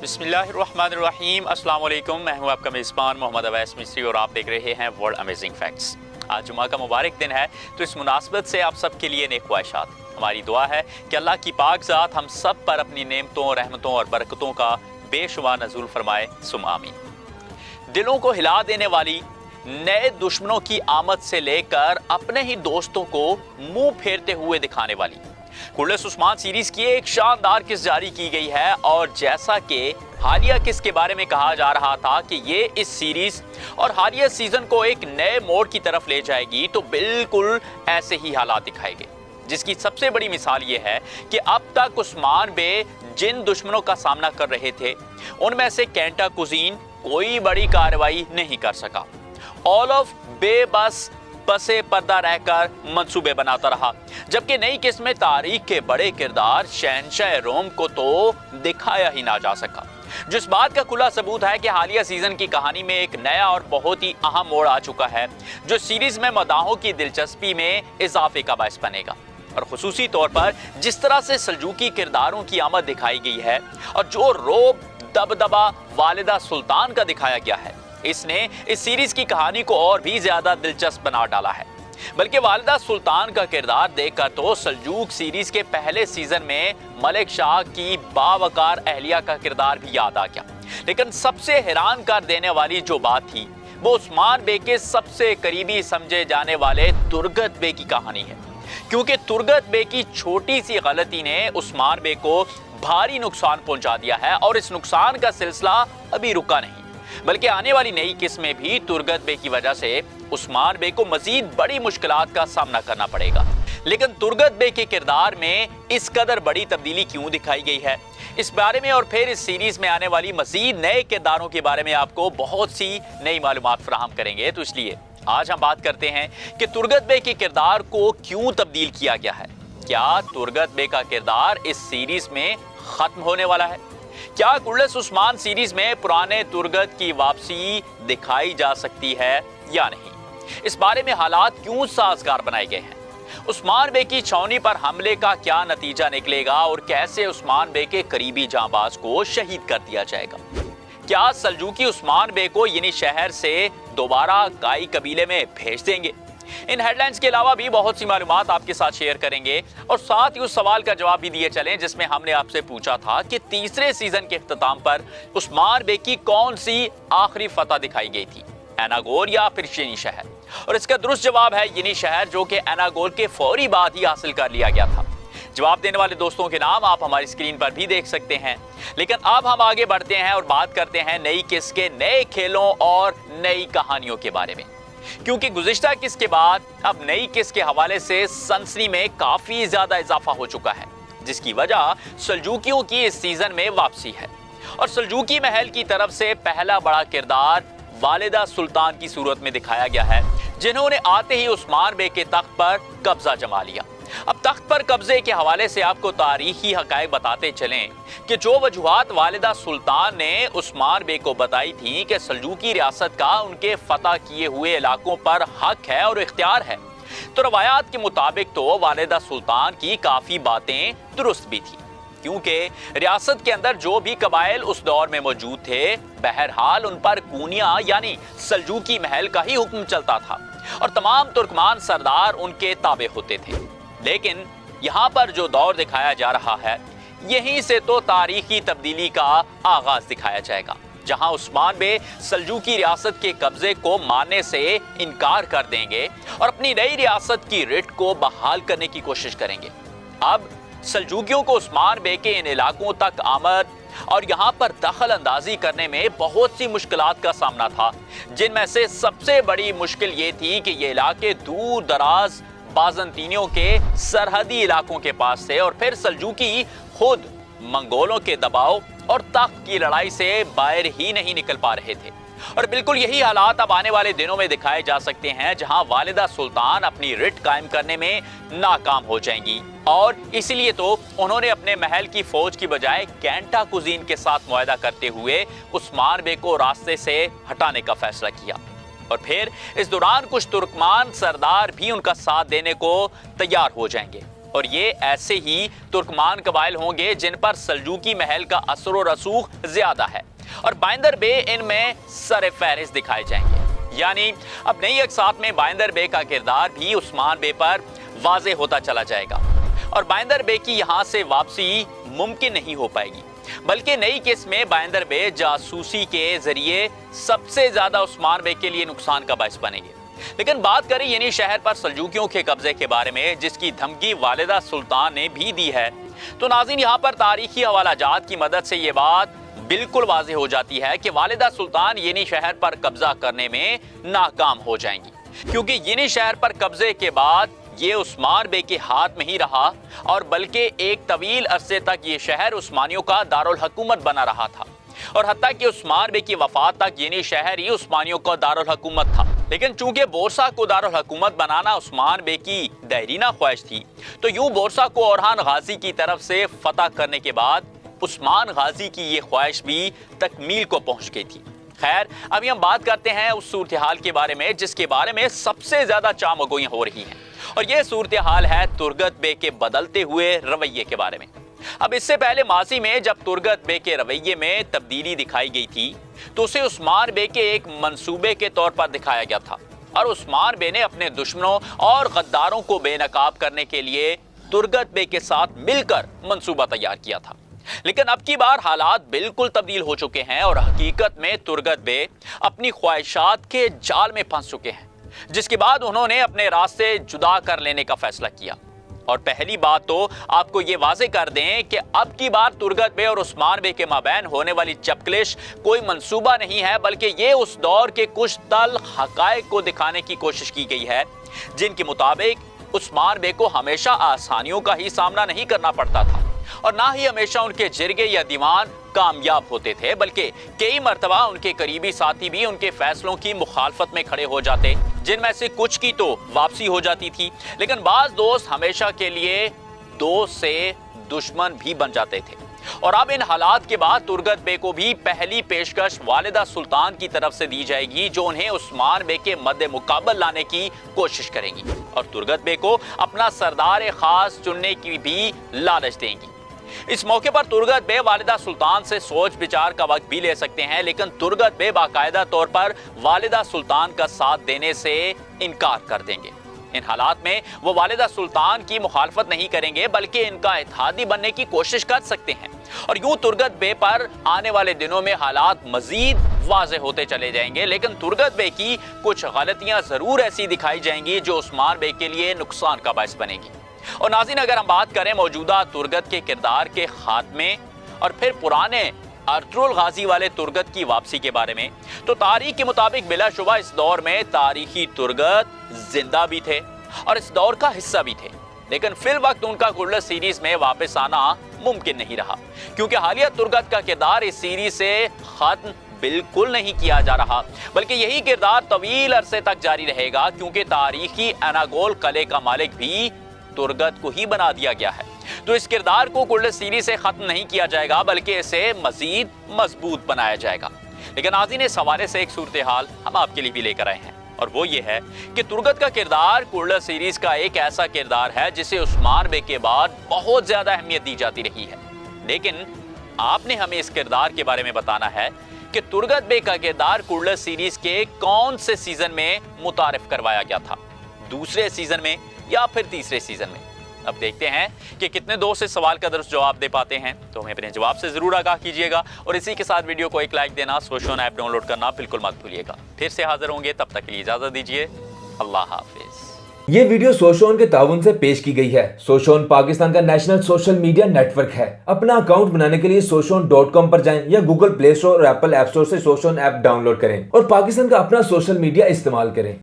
बिस्मिल्लाहिर्रहमानिर्रहीम, अस्सलाम वालेकुम। मैं हूं आपका मेज़बान मोहम्मद अवैस मिस्री और आप देख रहे हैं वर्ल्ड अमेजिंग फैक्ट्स। आज जुमा का मुबारक दिन है, तो इस मुनासबत से आप सब के लिए नेक ख्वाहिशात। हमारी दुआ है कि अल्लाह की पाक ज़ात हम सब पर अपनी नेमतों, रहमतों और बरकतों का बेशुमार नज़ूल फरमाए, सुम आमीन। दिलों को हिला देने वाली नए दुश्मनों की आमद से लेकर अपने ही दोस्तों को मुंह फेरते हुए दिखाने वाली कुर्रत उस्मान सीरीज की एक शानदार किस्त जारी की गई है। और जैसा कि हालिया किस्त के बारे में कहा जा रहा था कि ये इस सीरीज और हालिया सीजन को एक नए मोड़ की तरफ ले जाएगी, तो बिल्कुल ऐसे ही हालात दिखाए गए, जिसकी सबसे बड़ी मिसाल ये है कि अब तक उस्मान बे जिन दुश्मनों का सामना कर रहे थे, उनमें से कैंटा कुजीन कोई बड़ी कार्रवाई नहीं कर सका। ओलफ बेबस पसे पर्दा रहकर मंसूबे बनाता रहा, जबकि नई किस्म में तारीख के बड़े किरदार शहंशाह रोम को तो दिखाया ही ना जा सका, जिस बात का खुला सबूत है कि हालिया सीजन की कहानी में एक नया और बहुत ही अहम मोड़ आ चुका है, जो सीरीज में मदाहों की दिलचस्पी में इजाफे का बायस बनेगा। और खुसूसी तौर पर जिस तरह से सल्जूकी किरदारों की आमद दिखाई गई है और जो रोब दबदबा वालिदा सुल्तान का दिखाया गया है, इसने इस सीरीज की कहानी को और भी ज्यादा दिलचस्प बना डाला है। बल्कि वालिदा सुल्तान का किरदार देखकर तो सल्जूक सीरीज के पहले सीजन में मलिक शाह की बावकार अहलिया का किरदार भी याद आ गया। लेकिन सबसे हैरान कर देने वाली जो बात थी, वो उस्मान बे के सबसे करीबी समझे जाने वाले तुर्गत बे की कहानी है, क्योंकि तुर्गत बे की छोटी सी गलती ने उस्मान बे को भारी नुकसान पहुंचा दिया है और इस नुकसान का सिलसिला अभी रुका नहीं, बल्कि आने वाली नई किस्म में भी तुर्गत बे की वजह से उस्मान बे को मजीद बड़ी मुश्किलात का सामना करना पड़ेगा। लेकिन तुर्गत बे के किरदार में इस कदर बड़ी तब्दीली क्यों दिखाई गई है, इस बारे में और फिर इस सीरीज में आने वाली मजीद नए किरदारों के बारे में आपको बहुत सी नई मालूमात फराहम करेंगे। तो इसलिए आज हम बात करते हैं कि तुर्गत बे के किरदार को क्यों तब्दील किया गया है। क्या तुर्गत बे का किरदार इस सीरीज में खत्म होने वाला है? क्या कुर्रत उस्मान सीरीज में पुराने तुर्गत की वापसी दिखाई जा सकती है या नहीं? इस बारे में हालात क्यों साजगार बनाए गए हैं? उस्मान बे की छावनी पर हमले का क्या नतीजा निकलेगा और कैसे उस्मान बे के करीबी जांबाज को शहीद कर दिया जाएगा? क्या सल्जूकी उस्मान बे को यनी शहर से दोबारा काई कबीले में भेज देंगे? इन हेडलाइंस के अलावा भी बहुत सी मालूमात आपके साथ शेयर करेंगे और साथ ही उस सवाल का जवाब भी दिए चलें जिसमें हमने आपसे पूछा था कि तीसरे सीजन के इख्तिताम पर उस्मान बे की कौन सी आखिरी फतह दिखाई गई थी, एनागोल या फिर यनी शहर? और इसका दुरुस्त जवाब है यनी शहर, जो कि एनागोल के फौरी बाद ही हासिल कर लिया गया था। जवाब देने वाले दोस्तों के नाम आप हमारी स्क्रीन पर भी देख सकते हैं। लेकिन अब हम आगे बढ़ते हैं और बात करते हैं नई किस्त के नए खेलों और नई कहानियों के बारे में, क्योंकि गुज़िश्ता किस्त के बाद अब नई किस्त के हवाले से सनसनी में काफी ज्यादा इजाफा हो चुका है, जिसकी वजह सल्जूकियों की इस सीजन में वापसी है। और सल्जूकी महल की तरफ से पहला बड़ा किरदार वालिदा सुल्तान की सूरत में दिखाया गया है, जिन्होंने आते ही उस्मान बे के तख्त पर कब्जा जमा लिया। अब तख्त पर कब्जे के हवाले से आपको तारीखी हकायक बताते चलें कि जो वजूहात वालिदा सुल्तान ने उस्मान बे को बताई थी कि सल्जूकी रियासत का उनके फतह किए हुए इलाकों पर हक है और इख्तियार है, तो रवायात के मुताबिक तो वालिदा सुल्तान की काफी बातें दुरुस्त भी थी, क्योंकि रियासत के अंदर जो भी कबाइल उस दौर में मौजूद थे, बहरहाल उन पर कूनिया यानी सल्जूकी महल का ही हुक्म चलता था और तमाम तुर्कमान सरदार उनके ताबे होते थे। लेकिन यहाँ पर जो दौर दिखाया जा रहा है, यहीं से तो तारीखी तब्दीली का आगाज दिखाया जाएगा, जहां उस्मान बे सल्जूकी रियासत के कब्जे को मानने से इनकार कर देंगे और अपनी नई रियासत की रिट को बहाल करने की कोशिश करेंगे। अब सल्जूकियों को उस्मान बे के इन इलाकों तक आमद और यहाँ पर दखल अंदाजी करने में बहुत सी मुश्किलात का सामना था, जिनमें से सबसे बड़ी मुश्किल ये थी कि ये इलाके दूर दराज बाज़ंतीनियों के सरहदी इलाकों के पास थे और फिर सल्जूकी खुद मंगोलों के दबाव और तख्त की लड़ाई से बाहर ही नहीं निकल पा रहे थे। और बिल्कुल यही हालात अब आने वाले दिनों में दिखाए जा सकते हैं, जहां वालिदा सुल्तान अपनी रिट कायम करने में नाकाम हो जाएंगी और इसीलिए तो उन्होंने अपने महल की फौज की बजाय कैंटा कुजीन के साथ मुआहदा करते हुए उस्मान बे को रास्ते से हटाने का फैसला किया। और फिर इस दौरान कुछ तुर्कमान सरदार भी उनका साथ देने को तैयार हो जाएंगे। और ये ऐसे ही तुर्कमान कबाइल होंगे जिन पर सल्जूकी महल का असर और रसूख ज्यादा है और बाइंदर बे इनमें सर फहरिस्त दिखाए जाएंगे। यानी अब नई अकसात में बाइंदर बे का किरदार भी उस्मान बे पर वाजे होता चला जाएगा और बाइंदर बे की यहां से वापसी मुमकिन नहीं हो पाएगी, बल्कि नई केस में बाइंदर बे जासूसी के जरिए सबसे ज्यादा उस्मान बे के लिए नुकसान का बायस बनेंगे। लेकिन बात करें यानी शहर पर सल्जूकियों के कब्जे के बारे में, जिसकी धमकी वालिदा सुल्तान ने भी दी है, तो नाज़रीन यहाँ पर तारीखी हवालाजात की मदद से ये बात बिल्कुल वाज़ेह हो जाती है कि वालिदा सुल्तान येनी शहर पर कब्जा करने में नाकाम हो जाएंगी, क्योंकि येनी शहर पर कब्जे के बाद ये उस्मान बे के हाथ में ही रहा और बल्कि एक तवील अरसे तक ये शहर उस्मानियों का दारुल हुकूमत बना रहा था और हत्ता कि उस्मान बे की वफात तक येनी शहर ही उस्मानियों का दारुल हुकूमत था। लेकिन चूंकि बोरसा को दारुल हुकूमत बनाना उस्मान बे की देरीना ख्वाहिश थी, तो यूं बोरसा को ओरहान गाजी की तरफ से फतह करने के बाद उस्मान गाजी की ये ख्वाहिश भी तकमील को पहुंच गई थी। खैर, अभी हम बात करते हैं उस सूरत हाल के बारे में जिसके बारे में सबसे ज्यादा चामगोइयां हो रही हैं, और ये सूरत हाल है तुर्गत बे के बदलते हुए रवैये के बारे में। अब इससे पहले माजी में जब तुर्गत बे के रवैये में तब्दीली दिखाई गई थी, तो उसे उस्मान बे के एक मंसूबे के तौर पर दिखाया गया था और उस्मान बे ने अपने दुश्मनों और गद्दारों को बेनकाब करने के लिए तुर्गत बे के साथ मिलकर मंसूबा तैयार किया था। लेकिन अब की बार हालात बिल्कुल तब्दील हो चुके हैं और हकीकत में तुर्गत बे अपनी ख्वाहिशात के जाल में फंस चुके हैं, जिसके बाद उन्होंने अपने रास्ते जुदा कर लेने का फैसला किया। और पहली बात तो आपको ये वाजे कर दें कि अब की बार तुर्गत बे और उस्मान बे के माबैन होने वाली चपकलिश कोई मंसूबा नहीं है, बल्कि ये उस दौर के कुछ तल हकायक को दिखाने की कोशिश की गई है, जिनके मुताबिक उस्मान बे को हमेशा आसानियों का ही सामना नहीं करना पड़ता था और ना ही हमेशा उनके जिरगे या दीवान कामयाब होते थे, बल्कि कई मर्तबा उनके करीबी साथी भी उनके फैसलों की मुखालफत में खड़े हो जाते, जिनमें से कुछ की तो वापसी हो जाती थी, लेकिन बाज दोस्त हमेशा के लिए दोस्त से दुश्मन भी बन जाते थे। और अब इन हालात के बाद तुर्गत बे को भी पहली पेशकश वालिदा सुल्तान की तरफ से दी जाएगी, जो उन्हें उस्मान बे के मद्दे मुकाबल लाने की कोशिश करेंगी और तुर्गत बे को अपना सरदार खास चुनने की भी लालच देंगी। इस मौके पर तुर्गत बे वालिदा सुल्तान से सोच विचार का वक्त भी ले सकते हैं, लेकिन तुर्गत बे बाकायदा तौर पर वालिदा सुल्तान का साथ देने से इनकार कर देंगे। इन हालात में वो वालिदा सुल्तान की मुखालफत नहीं करेंगे, बल्कि इनका इत्तेहादी बनने की कोशिश कर सकते हैं और यूं तुर्गत बे पर आने वाले दिनों में हालात मजीद वाज़े होते चले जाएंगे। लेकिन तुर्गत बे की कुछ गलतियां जरूर ऐसी दिखाई जाएंगी जो उस्मान बे के लिए नुकसान का बायस बनेगी। और नाज़रीन, अगर हम बात करें मौजूदा तुर्गत के किरदार के खात्मे और फिर पुराने अर्तुगरुल गाजी वाले तुर्गत की वापसी के बारे में, तो तारीख के मुताबिक बिलाशुबा इस दौर में तारीखी तुर्गत जिंदा भी थे और इस दौर का हिस्सा भी थे, लेकिन फिल वक्त उनका कुर्लस सीरीज में वापस आना मुमकिन नहीं रहा, क्योंकि हालिया तुर्गत का किरदार इस सीरीज से खत्म बिल्कुल नहीं किया जा रहा, बल्कि यही किरदार तवील अरसे तक जारी रहेगा, क्योंकि तारीखी एनागोल कले का मालिक भी तुर्गत को ही बना दिया गया है। तो इस किरदार को कुर्लस सीरीज से खत्म नहीं किया जाएगा, बल्कि इसे मजीद मजबूत बनाया जाएगा। लेकिन नाज़रीन, इस हवाले से एक सूरत हाल हम आपके लिए भी लेकर आए हैं, और वो ये है कि तुर्गत का किरदार कुर्लस सीरीज का एक ऐसा किरदार है जिसे उस्मान बे के बाद बहुत ज्यादा अहमियत दी जाती रही है। लेकिन आपने हमें इस किरदार के बारे में बताना है कि तुर्गत बे का किरदार कुर्लस सीरीज के कौन से सीजन में मुतारिफ करवाया गया था, दूसरे सीजन में या फिर तीसरे सीजन में। अब देखते हैं कि कितने दोस्त इस सवाल का दुरुस्त जवाब दे पाते हैं, तो हमें अपने जवाब से जरूर आगाह कीजिएगा और इसी के साथ वीडियो को एक लाइक देना, सोशल ऐप डाउनलोड करना बिल्कुल मत भूलिएगा। फिर से हाजिर होंगे, तब तक के लिए इजाजत दीजिए। अल्लाह हाफिज। ये वीडियो सोशोन के ताउन से पेश की गई है। सोशोन पाकिस्तान का नेशनल सोशल मीडिया नेटवर्क है। अपना अकाउंट बनाने के लिए soshon.com पर जाएं या गूगल प्ले स्टोर और एप्पल ऐप स्टोर से सोशोन ऐप डाउनलोड करें और पाकिस्तान का अपना सोशल मीडिया इस्तेमाल करें।